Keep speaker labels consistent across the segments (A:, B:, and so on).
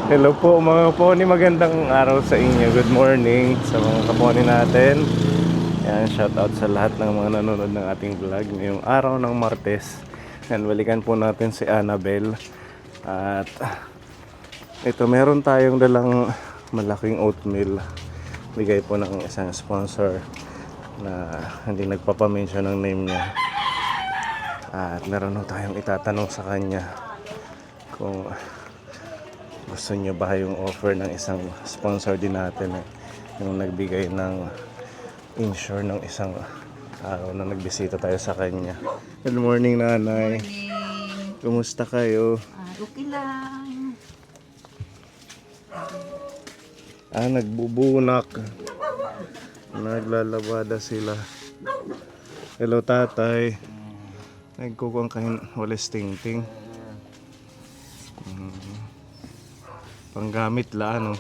A: Hello po mga kaponi, magandang araw sa inyo. Good morning sa mga kaponi natin. Yan, shout out sa lahat ng mga nanonood ng ating vlog ngayong araw ng Martes. Yan, balikan po natin si Annabel. At ito, meron tayong dalang malaking oatmeal. Bigay po ng isang sponsor na hindi nagpapamention ng name niya. At meron po tayong itatanong sa kanya kung gusto nyo ba yung offer ng isang sponsor din natin yung nagbigay ng insure ng isang araw na nagbisita tayo sa kanya. Good morning, nanay.
B: Morning.
A: Kumusta kayo?
B: Okay lang.
A: Nagbubunak. Naglalabada sila. Hello, tatay. Nagkukuang kain walis ting-ting. Panggamit la, ano?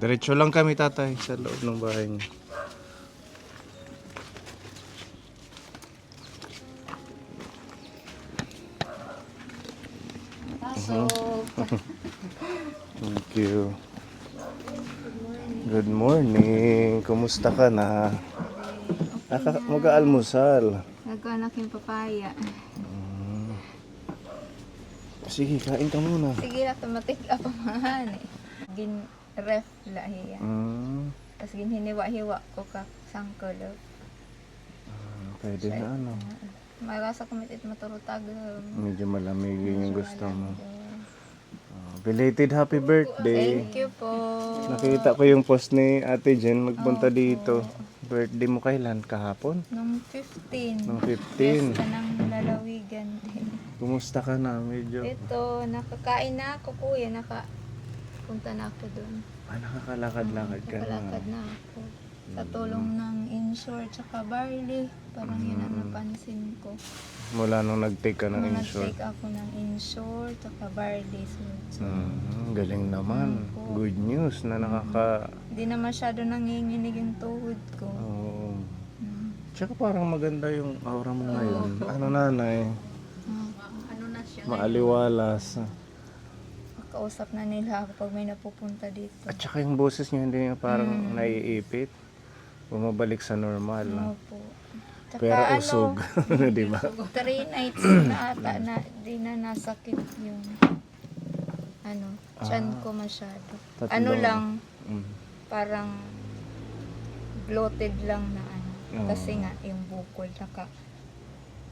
A: Diretso lang kami, tatay, sa loob ng bahay niya. Thank you. Good morning. Kumusta ka na? Mag-aalmusal.
B: Nagkanak yung papaya.
A: Sige, kain ka muna.
B: Sige na, tumatik ako mahan eh. Gin ref lahiya. Tapos gin hiniwa-hiwa ko ka sangkolo.
A: Pwede na ano.
B: Marasa kumit it maturutag.
A: Medyo malamig yung gusto mo. Belated happy birthday.
B: Thank you po.
A: Nakita ko yung post ni Ate Jen magpunta dito. Birthday mo kailan? Kahapon?
B: Nung 15.
A: Nung 15.
B: Yes, kanang lalawigan din.
A: Kumusta ka na? Medyo...
B: Ito, nakakain na ako kuya. Nakapunta na ako doon.
A: Nakakalakad-lakad ka na.
B: Nakalakad na ako. Sa tulong ng insure tsaka barley. Parang yun ang napansin ko.
A: Mula nung nag-take ka ng
B: Nung
A: insure.
B: nag-take ako ng insure tsaka barley. So,
A: Galing naman. Good news na nakaka...
B: hindi na masyado nanginginig yung tuhod ko.
A: Oo.
B: Mm.
A: Tsaka parang maganda yung aura mo ngayon. Ano, nanay?
B: Ano na siya?
A: Maaliwalas.
B: Makausap na nila ako pag may napupunta dito.
A: At saka yung boses niyo hindi niya parang naiipit. Bumabalik sa normal.
B: Opo. Tsaka
A: Pero usog. Di ba?
B: 3 nights na ata na di na nasakit yung tiyan ko masyado.
A: Tatlong-
B: Ano lang,
A: Mm.
B: parang bloated lang na
A: Oo.
B: Kasi nga yung bukol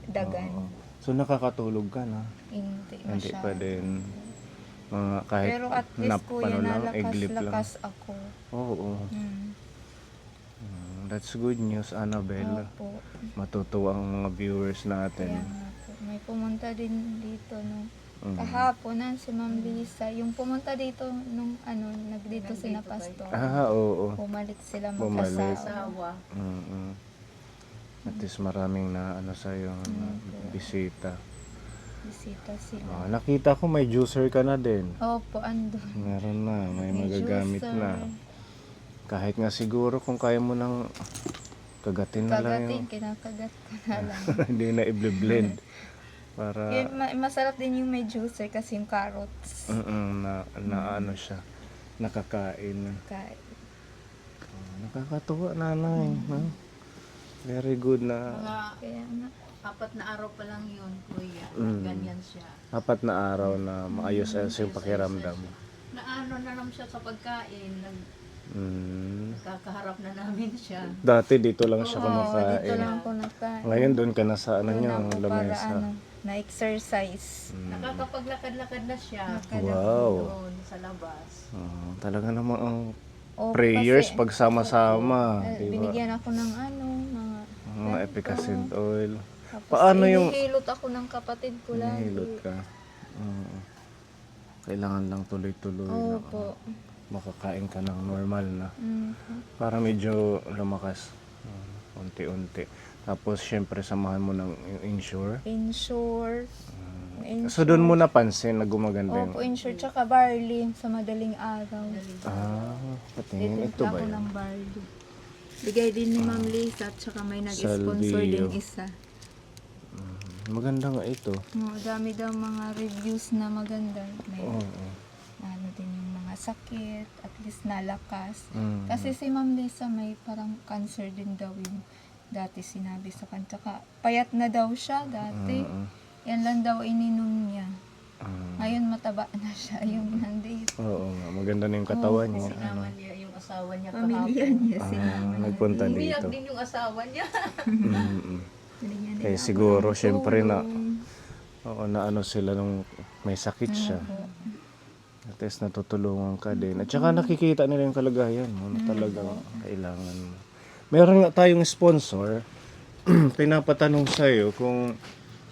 B: dagan.
A: Oo. So nakakatulog ka na?
B: Hindi
A: Hindi
B: masyado.
A: pa din. Kahit
B: Pero at least kuya,
A: lang, iglip lang.
B: nalakas ako.
A: Oo.
B: Mm.
A: That's good news, Annabel.
B: Opo.
A: Matutuwa ang mga viewers
B: Kaya
A: natin.
B: nga po. May pumunta din dito nung
A: Mm.
B: kahapon si Ma'am Lisa. Yung pumunta dito nung nagdito sina pastor.
A: Oo.
B: Bumalik sila
A: Bumalik.
B: mag-asawa.
A: Mm-mm. At least maraming na sa'yo na bisita.
B: Bisita sila.
A: Nakita ko may juicer ka na din.
B: Opo, andun.
A: Meron na, may
B: May
A: magagamit
B: juicer.
A: na. Kahit nga siguro kung kaya mo nang kagatin na lang
B: Kagatin,
A: yung
B: kinakagat ko na lang.
A: hindi na i-blend para
B: Yun, masarap din yung may juicer kasi yung carrots.
A: na ano siya, nakakain.
B: Kaya,
A: Nakakatuwa, nanay. No? Very good na
B: kaya nga.
C: 4 na araw pa lang yun, kuya. Ganyan siya.
A: 4 na araw na maayos-ayos yung pakiramdam.
C: Naano na naman siya sa pagkain. Nagkakaharap na namin siya.
A: Dati dito lang siya
B: Dito
A: kumakain.
B: lang ako nagkain.
A: Ngayon doon ka na sa ano
B: Doon
A: niyo,
B: ako para
A: lamesa.
B: na-exercise.
C: Nakakapaglakad-lakad na siya.
A: Wow.
C: Doon sa labas.
A: Talaga namang ang
B: O,
A: prayers
B: kasi,
A: pagsama-sama, di ba?
B: binigyan ako ng
A: Mga efficacent oil.
B: tapos
A: Paano yung
B: inihilot ako ng kapatid ko lagi.
A: nahilot ka? Oo. Kailangan lang tuloy-tuloy na
B: Opo.
A: makakain ka ng normal na.
B: Mhm.
A: Para medyo lumakas. Unti-unti. Tapos syempre samahan mo ng yung insure.
B: Insure.
A: So doon mo napansin na gumaganda yung...
B: Opo, insure. Tsaka barley sa madaling araw.
A: Patingin.
B: Dito
A: Ito ba
B: ako
A: yun?
B: ng barley. Bigay din ni Ma'am Lisa at saka may nag-sponsor
A: Salvio.
B: din isa.
A: Maganda nga ito.
B: Dami daw mga reviews na maganda. May
A: Oo.
B: ano din yung mga sakit, at least nalakas.
A: Mm.
B: Kasi si Ma'am Lisa may parang cancer din daw yung dati sinabi sa kanya. Tsaka payat na daw siya dati. Yan lang daw ininom niya. Ngayon mataba na siya yung nandito.
A: Oo nga, maganda na yung katawan niya.
C: Sinama niya yung asawa niya
B: Pamilya
C: kahapon.
B: niya sinama.
A: Nagpunta
C: Umiyak
A: dito.
C: din yung asawa niya.
A: Mm-mm.
B: Binigyan din
A: Kaya
B: ako
A: siguro,
B: ng
A: syempre na,
B: tulong.
A: oo, na ano sila nung may sakit siya.
B: Opo.
A: At least natutulungan ka din. At saka nakikita nila yung kalagayan mo na talagang kailangan mo. Meron nga tayong sponsor, pinapatanong sa'yo kung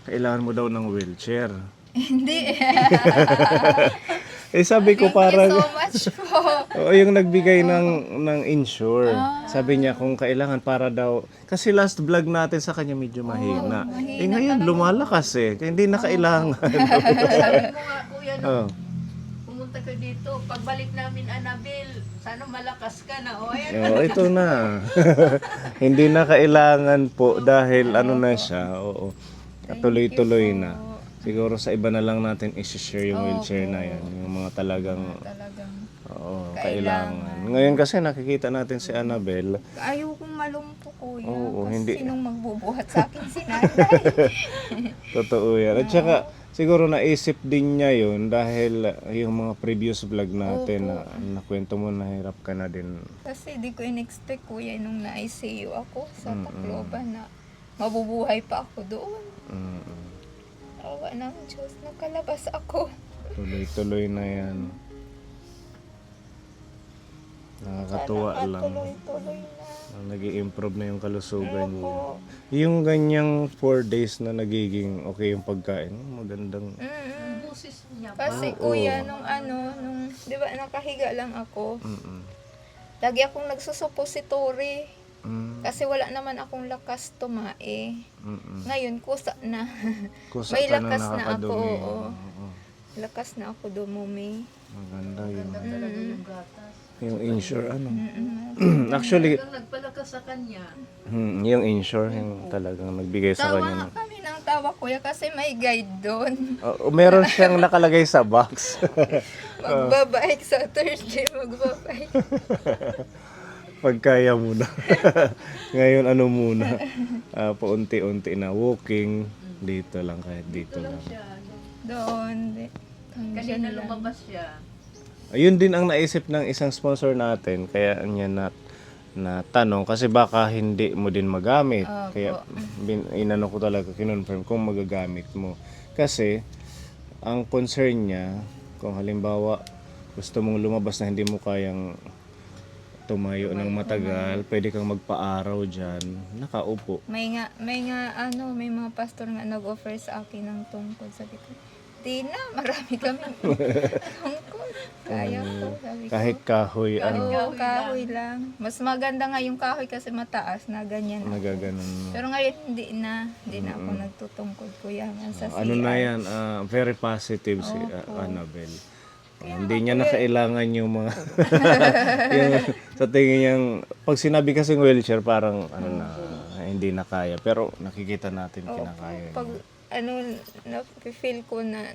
A: kailangan mo daw ng wheelchair.
B: Hindi.
A: Eh sabi ko
B: Thank you
A: parang,
B: so much po.
A: oo, yung nagbigay ng insure. Sabi niya kung kailangan para daw, kasi last vlog natin sa kanya medyo mahina. Eh ngayon lumalakas eh, kaya hindi na kailangan.
C: Sabi mo nga, kuya,
A: Oh.
C: pumunta ka dito. Pagbalik namin, Annabelle, sana malakas ka na. O, ayan.
A: Oo, ito na. Hindi na kailangan po dahil ano na siya. Oo. At tuloy-tuloy na. Siguro sa iba na lang natin i-share yung wheelchair na yan. Yung mga talagang
B: Talagang
A: kailangan. Ngayon kasi nakikita natin si Annabelle.
B: ayaw kong malumpo, kuya.
A: Oo,
B: kasi
A: hindi.
B: sinong magbubuhat sa akin si nanay.
A: Totoo yan. At saka siguro naisip din niya yun dahil yung mga previous vlog natin na nakwento mo na hirap ka na din.
B: Kasi di ko in-expect, kuya, nung na-ICU ako sa Tacloban na mabubuhay pa ako doon.
A: Mm.
B: Awa ng Diyos, nakalabas ako.
A: Tuloy-tuloy na yan. Nakakatuwa lang.
B: Tuloy-tuloy na.
A: Nag-i-improve na yung kalusugan niya.
B: Opo.
A: Yung ganyang 4 days na nagiging okay yung pagkain, magandang...
B: Mm-mm.
C: Busis niya.
B: Kasi kuya, nung di ba nakahiga lang ako,
A: Mm-mm.
B: lagi akong nagsusupository.
A: Mm,
B: Kasi wala naman akong lakas tumae.
A: mm-mm.
B: Ngayon, kusa na.
A: Kusa
B: May
A: ka na
B: lakas na ako,
A: nakakadumi.
B: oo.
A: Oo.
B: Lakas na ako dumumi.
A: Maganda yun.
C: Talaga yung gatas.
A: Yung insure, ano?
B: Mm-mm.
A: Actually,
C: Talagang nagpalakas sa kanya.
A: yung insure, yung talagang nagbigay sa
B: Tawa
A: kanya.
B: nga kami ng tawa, kuya, kasi may guide doon.
A: Meron siyang nakalagay sa box.
B: Magbabike sa Thursday, magbabike.
A: Pagkaya muna. Ngayon ano muna, paunti-unti na walking, dito lang kahit dito lang.
C: Siya.
B: Doon.
C: Kanina lumabas siya.
A: Ayun din ang naisip ng isang sponsor natin, kaya niya na tanong kasi baka hindi mo din magamit.
B: Opo.
A: Kaya inano ko talaga, kinonfirm kung magagamit mo. Kasi ang concern niya, kung halimbawa gusto mong lumabas na hindi mo kayang tumayo ng matagal, pwede kang magpa-araw dyan, nakaupo.
B: May mga pastor nga nag-offer sa akin ng tungkol. Sabi ko, di na, marami kaming tungkol. Kaya ko, sabi ko.
A: Kahit kahoy,
B: Oo, kahoy lang. Mas maganda nga yung kahoy kasi mataas na ganyan.
A: nagaganon mo.
B: Pero ngayon hindi na ako nagtutungkol, kuya, nga sa CR.
A: Ano na yan, very positive si Annabelle. Hindi niya na kailangan yung mga yung sa tingin niyang pag sinabi kasing wheelchair parang hindi na kaya, pero nakikita natin kinakaya
B: Pag
A: niya.
B: na-feel ko na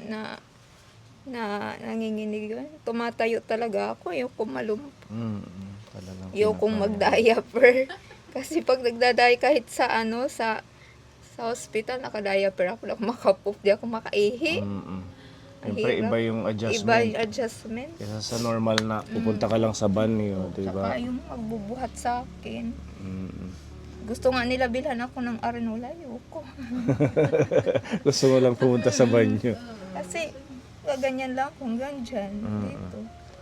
B: nanginginig yun, tumatayo talaga ako, ayoko malumpo.
A: Talagang
B: Ayokong mag-diaper. Kasi pag nagda-diaper kahit sa sa hospital, naka-diaper ako, lang makapoop, di ako makaihi.
A: Siyempre
B: Hirap.
A: iba yung adjustment.
B: Iba yung adjustment.
A: Kaya sa normal na pupunta ka lang sa banyo, di ba?
B: Saka yung magbubuhat sa akin.
A: Mm.
B: Gusto nga nila bilhan ako ng Arnola, ayoko.
A: Gusto mo lang pumunta sa banyo.
B: Kasi ganyan lang akong ganyan dito.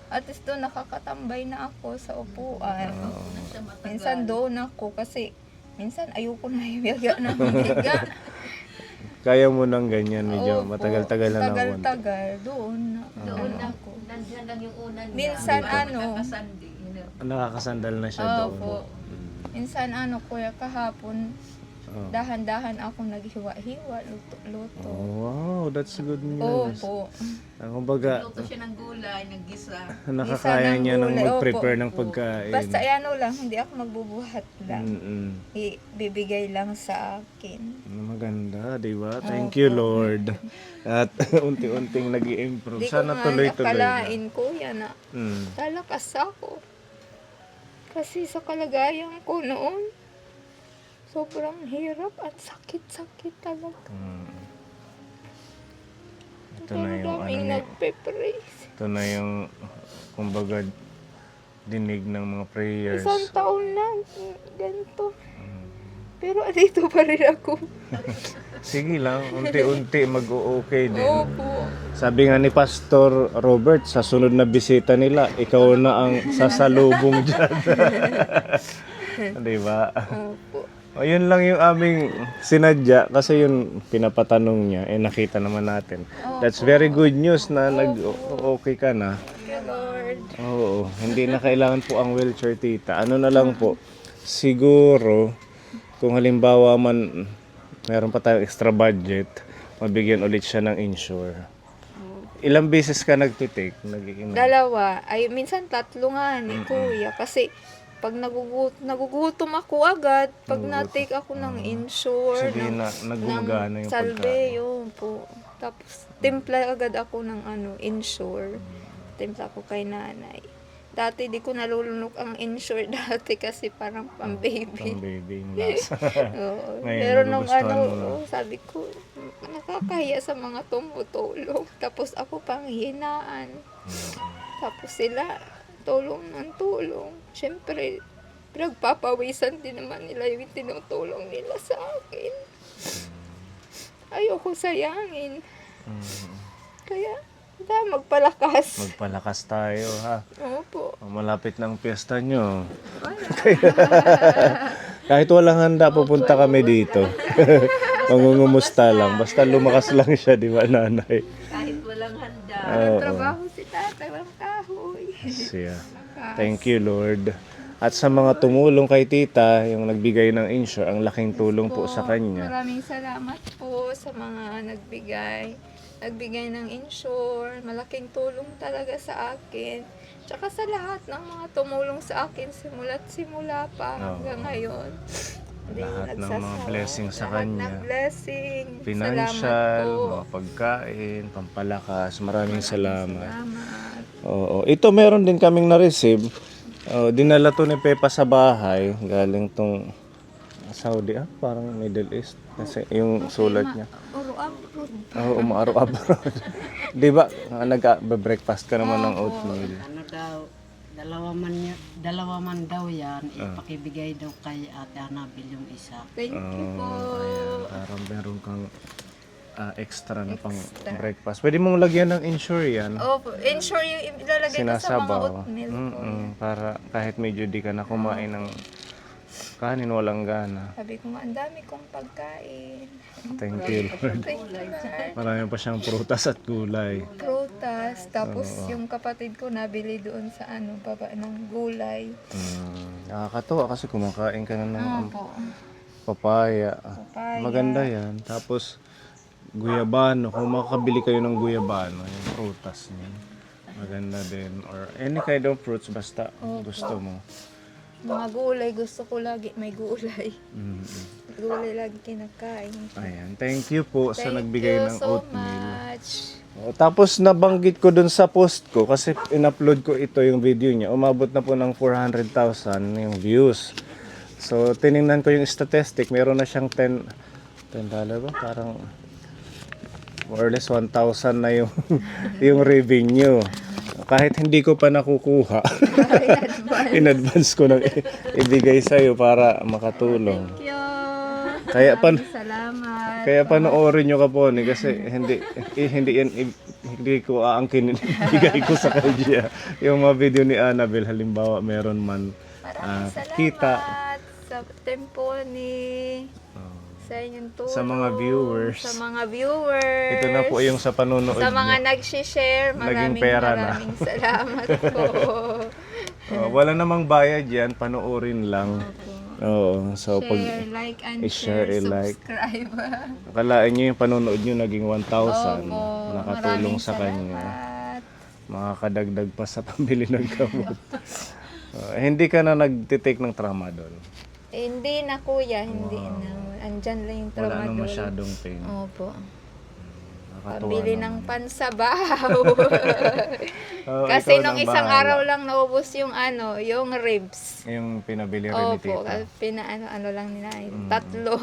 B: At least doon nakakatambay na ako sa upuan. Minsan doon ako kasi minsan ayoko na hiyaga ng higa.
A: Kaya mo nang ganyan, medyo
B: Opo,
A: matagal-tagal na naman.
B: Tagal-tagal, doon
C: Na, nandyan lang yung unan niya.
B: Minsan
C: Nakakasandi.
A: Nakakasandal na siya doon.
B: Opo. Minsan kuya, kahapon,
A: Oh.
B: Dahan-dahan ako naghiwa-hiwa, luto-luto.
A: Oh, wow, that's good news.
B: Opo.
A: Kumbaga,
C: Luto siya ng gulay, naggisa.
A: nakakaya
B: ng
A: niya nang
B: gulay,
A: mag-prepare
B: opo.
A: ng pagkain.
B: Basta ano lang, hindi ako magbubuhat lang. Bibigay lang sa akin.
A: Maganda, di ba? Thank you, Lord. At unti-unting nag-i-improve.
B: Hindi ko
A: Sana
B: nga
A: tuloy-tuloy na.
B: akalain, kuya, na lalakas ako. Kasi sa kalagayan ko noon, sobrang hirap at sakit-sakit talaga.
A: Ito na yung ano
B: daming
A: ni,
B: nagpe-praise.
A: ito na yung kumbaga dinig ng mga prayers.
B: Isang taon na, ganito. Pero andito pa rin ako.
A: Sige lang, unti-unti mag-o-okay din.
B: Opo.
A: Sabi nga ni Pastor Robert, sa sunod na bisita nila, ikaw na ang sasalubong dyan. Di ba?
B: Opo.
A: O, yun lang yung aming sinadya kasi yung pinapatanong niya, nakita naman natin. That's very good news na nag-okay ka na.
B: Thank you, Lord.
A: Oo, hindi na kailangan po ang wheelchair, tita. Ano na lang po, siguro, kung halimbawa man meron pa tayong extra budget, mabigyan ulit siya ng insure. Ilang beses ka nagtitake?
B: Dalawa. Ay, minsan tatlo nga ni kuya. Kasi pag nagugutom ako agad, pag na-take ako ng insure,
A: Sabihin na nagumagana yung
B: salve,
A: pagkain.
B: yun po. Tapos, timpla agad ako ng insure. Timpla ko kay nanay. Dati di ko nalulunok ang insure dati kasi parang pang-baby.
A: Pang baby yung lasa.
B: Oo.
A: Ngayon,
B: Pero nung
A: nagugustuhan mo na.
B: sabi ko, nakakahiya sa mga tumutulong. Tapos ako panghinaan. Tapos sila, tulong ng tulong. Siyempre, pinagpapawisan din naman nila yung tinutulong nila sa akin. Ayoko sayangin. Kaya, magpalakas.
A: Magpalakas tayo, ha?
B: Opo.
A: Malapit na ang piyesta nyo. Kahit walang handa, pupunta kami dito. Mangungumusta lang. Basta lumakas lang siya, di ba, nanay?
C: Kahit walang handa.
A: Oo.
B: Trabaho si tatay, walang kahoy.
A: Siya. Thank you, Lord. At sa mga tumulong kay tita, yung nagbigay ng insure, ang laking tulong po sa kanya.
B: Maraming salamat po sa mga nagbigay ng insure. Malaking tulong talaga sa akin. Tsaka sa lahat ng mga tumulong sa akin simula't simula pa hanggang ngayon. Hindi
A: Lahat ng mga
B: nagsasawa.
A: blessing sa
B: Lahat
A: kanya.
B: ng blessing.
A: Financial,
B: Salamat po.
A: mga pagkain, pampalakas. Maraming salamat.
B: Salamat.
A: Oo. Ito meron din kaming na-receive. Dinala to ni Pepa sa bahay. Galing tong Saudi, parang Middle East. Kasi yung sulat niya.
B: Uro-abroad.
A: Oo, umaaraw-abroad. Di ba, nag-breakfast ka naman ng oatmeal.
D: Ano daw, dalawa man daw yan, ipakibigay daw kay Ate Annabel yung isa.
B: Thank you po.
A: Ayan, parang meron kang extra na pang breakfast. Pwede mong lagyan ng insure yan.
B: Opo, ensure yung ilalagay ko sa mga
A: Sinasabaw.
B: oatmeal ko.
A: Para kahit medyo di ka na kumain ng kanin, walang gana.
B: Sabi ko nga, ang dami kong pagkain.
A: Thank you, Lord.
B: Thank you, Lord.
A: Marami pa siyang prutas at gulay.
B: Prutas, tapos yung kapatid ko nabili doon sa baba ng gulay.
A: Nakakatuwa kasi kumakain ka na ng
B: Opo.
A: papaya.
B: Papaya.
A: Maganda yan. Tapos, guyabano. Kung makakabili kayo ng guyabano, yung prutas niya. Maganda din. Or any kind of fruits, basta gusto mo.
B: Mga gulay, gusto ko lagi may gulay.
A: Mm-hmm.
B: Gulay lagi kinakain.
A: Ayan. Thank you po sa
B: Thank
A: nagbigay
B: you
A: ng
B: so
A: oatmeal.
B: much.
A: Tapos nabanggit ko dun sa post ko kasi in-upload ko ito yung video niya. Umabot na po ng 400,000 yung views. So tiningnan ko yung statistic, meron na siyang $10 ba? Parang more or less 1,000 na yung yung revenue. Kahit hindi ko pa nakukuha. In advance ko nang ibigay sa iyo para makatulong.
B: Thank you.
A: Kaya
B: Salamat.
A: Kaya panoorin nyo Kaponi kasi hindi ko aangkin ibigay ko sa kanya yung mga video ni Annabel halimbawa meron man
B: Maraming salamat
A: kita
B: sa Temponi. Sa inyong tulong.
A: Sa mga viewers.
B: Sa mga viewers.
A: Ito na po yung sa panonood
B: Sa mga
A: nyo.
B: nag-share,
A: Naging pera na.
B: maraming salamat po.
A: Wala namang bayad yan, panoorin lang. Oo, so pag
B: Share, like, and
A: i-share,
B: share,
A: i-like.
B: subscribe.
A: akalaan nyo yung panonood nyo naging 1,000,
B: Opo,
A: nakatulong
B: maraming
A: sa kanya.
B: salamat.
A: Makakadagdag pa sa pambili ng gamot. Hindi ka na nagtitake ng tramadol.
B: Eh, hindi na kuya, hindi na. Andyan lang yung
A: Wala nang
B: tramadol.
A: masyadong pain.
B: Opo.
A: Nakakatuwa
B: Pambili
A: naman.
B: ng pansabaw.
A: Oo,
B: Kasi
A: ikaw
B: nung
A: nang
B: isang
A: bahala.
B: araw lang naubos yung yung ribs.
A: Yung pinabili rin ni
B: Opo,
A: Tita.
B: ano lang nila. Tatlo.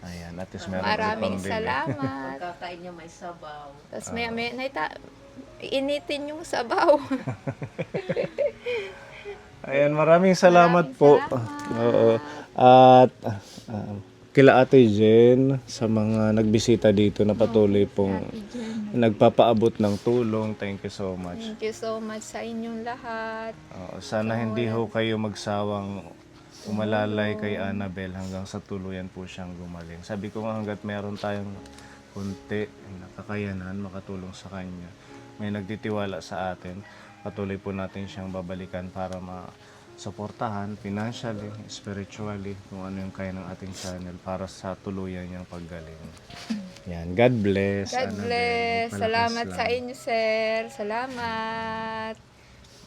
A: Ayan, at least meron
B: Maraming
A: ka pambili.
B: salamat.
C: Pagkakain niya may sabaw.
B: Tapos may initin yung sabaw.
A: Ayan, maraming salamat
B: Maraming
A: po.
B: salamat.
A: Oo. At kila Ate Jen sa mga nagbisita dito na patuloy pong nagpapaabot ng tulong. Thank you so much.
B: Thank you so much sa inyong lahat.
A: Sana hindi ho kayo magsawang umalalay kay Annabel hanggang sa tuluyan po siyang gumaling. Sabi ko nga hanggat meron tayong kunti na kakayanan makatulong sa kanya, may nagtitiwala sa atin, patuloy po natin siyang babalikan para suportahan financially, spiritually, kung ano yung kaya ng ating channel para sa tuluyan niyang paggaling. Yan. God bless.
B: God
A: Annabel.
B: bless.
A: Magpalakas
B: Salamat
A: lang.
B: sa inyo, sir. Salamat.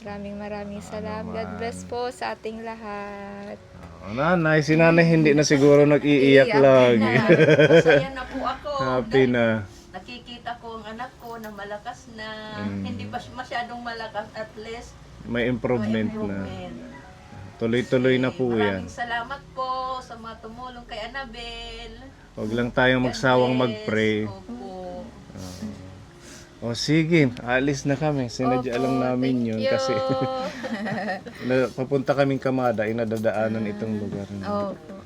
B: Maraming salamat. God bless po sa ating lahat.
A: Nanay, si nanay hindi na siguro nag-iiyak lagi.
C: Masaya na po ako.
A: Happy na.
C: Nakikita ko ang anak ko na malakas na. Hindi pa siya masyadong malakas, at least
A: May
C: may
A: improvement na.
C: improvement.
A: Tuloy-tuloy na po yan.
C: Maraming salamat po sa mga tumulong kay Annabel.
A: Huwag lang tayong magsawang
C: God bless.
A: mag-pray.
C: Opo.
A: O sige, alis na kami. Sinadya lang namin yun kasi papunta kaming Kamada, inadadaanan itong lugar na.
B: Opo.